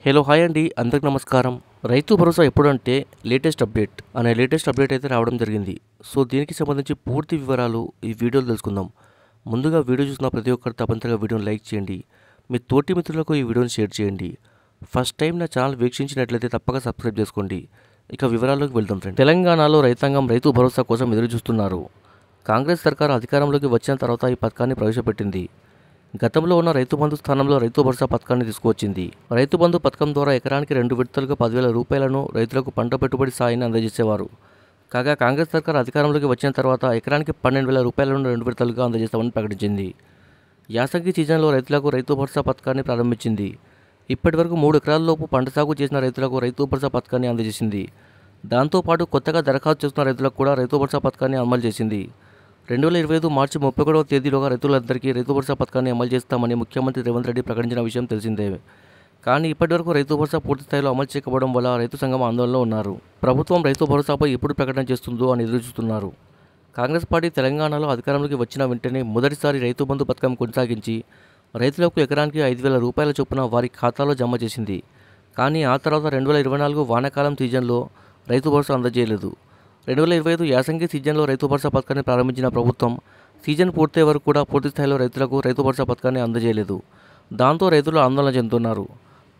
Hello hi అండి, అందరికి నమస్కారం. రైతు భరోసా ఎప్పుడంటే లేటెస్ట్ అప్డేట్ అయితే రావడం జరిగింది. సో దీనికి సంబంధించి పూర్తి వివరాలు ఈ వీడియోలో తెలుసుకుందాం. ముందుగా వీడియో చూసిన ప్రతి ఒక్కరు తప్పనిసరిగా వీడియోని లైక్ చేయండి. మీ తోటి మిత్రులకు ఈ వీడియోని షేర్ చేయండి. ఫస్ట్ టైం నా ఛానల్ వీక్షించినట్లయితే తప్పక సబ్స్క్రైబ్ చేసుకోండి. ఇక వివరాల్లోకి వెళ్దాం ఫ్రెండ్స్. తెలంగాణలో రైతాంగం రైతు భరోసా కోసం ఎదురు చూస్తున్నారు. కాంగ్రెస్ సర్కారు అధికారంలోకి వచ్చిన తర్వాత ఈ పథకాన్ని ప్రవేశపెట్టింది. గతంలో ఉన్న రైతు బంధు స్థానంలో రైతు భరోసా పథకాన్ని తీసుకువచ్చింది. రైతు బంధు పథకం ద్వారా ఎకరానికి 2 విడతలుగా 10,000 రూపాయలను రైతులకు పంట పెట్టుబడి సాయాన్ని అందజేసేవారు. కాగా కాంగ్రెస్ సర్కార్ అధికారంలోకి వచ్చిన తర్వాత ఎకరానికి 12,000 రూపాయలను 2 విడతలుగా అందజేస్తామని ప్రకటించింది. యాసంగి సీజన్లో రైతులకు రైతు భరోసా పథకాన్ని ప్రారంభించింది. ఇప్పటి వరకు 3 ఎకరాలలోపు పంట సాగు చేసిన రైతులకు రైతు భరోసా పథకాన్ని అందజేసింది. దాంతోపాటు కొత్తగా దరఖాస్తు చేస్తున్న రైతులకు కూడా రైతు భరోసా పథకాన్ని అమలు చేసింది. 2025 మార్చి 31వ తేదీలోగా రైతులందరికీ రైతు భరోసా పథకాన్ని అమలు చేస్తామని ముఖ్యమంత్రి రేవంత్ రెడ్డి ప్రకటించిన విషయం తెలిసిందే. కానీ ఇప్పటివరకు రైతు భరోసా పూర్తి స్థాయిలో అమలు చేయకపోవడం వల్ల రైతు సంఘం ఆందోళనలో ఉన్నారు. ప్రభుత్వం రైతు భరోసాపై ఎప్పుడు ప్రకటన చేస్తుందో అని ఎదురుచూస్తున్నారు. కాంగ్రెస్ పార్టీ తెలంగాణలో అధికారంలోకి వచ్చిన వెంటనే మొదటిసారి రైతు బంధు పథకం కొనసాగించి రైతులకు ఎకరానికి 5,000 రూపాయల చొప్పున వారి ఖాతాలో జమ చేసింది. కానీ ఆ తర్వాత 2024 వానాకాలం సీజన్లో రైతు భరోసా అందజేయలేదు. 2025 యాసంగి సీజన్లో రైతు భరోసా పథకాన్ని ప్రారంభించిన ప్రభుత్వం సీజన్ పూర్తయ్యే వరకు కూడా పూర్తి స్థాయిలో రైతులకు రైతు భరోసా పథకాన్ని అందజేయలేదు. దాంతో రైతులు ఆందోళన చెందుతున్నారు.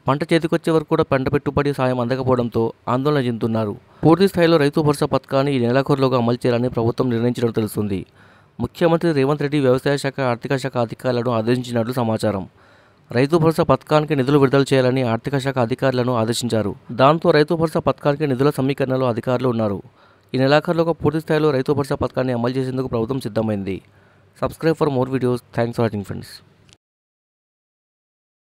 పంట చేతికొచ్చే వరకు కూడా పంట పెట్టుబడి సాయం అందకపోవడంతో ఆందోళన చెందుతున్నారు. పూర్తి స్థాయిలో రైతు భరోసా పథకాన్ని ఈ నెలాఖరులోగా అమలు చేయాలని ప్రభుత్వం నిర్ణయించడం తెలుస్తుంది. ముఖ్యమంత్రి రేవంత్ రెడ్డి వ్యవసాయ శాఖ, ఆర్థిక శాఖ అధికారులను ఆదేశించినట్లు సమాచారం. రైతు భరోసా పథకానికి నిధులు విడుదల చేయాలని ఆర్థిక శాఖ అధికారులను ఆదేశించారు. దాంతో రైతు భరోసా పథకానికి నిధుల సమీకరణలో అధికారులు ఉన్నారు. ఈ నెలాఖరులోగా పూర్తి స్థాయిలో రైతు భరోసా పథకాన్ని అమలు చేసేందుకు ప్రభుత్వం సిద్ధమైంది. Subscribe for more videos. Thanks for watching friends.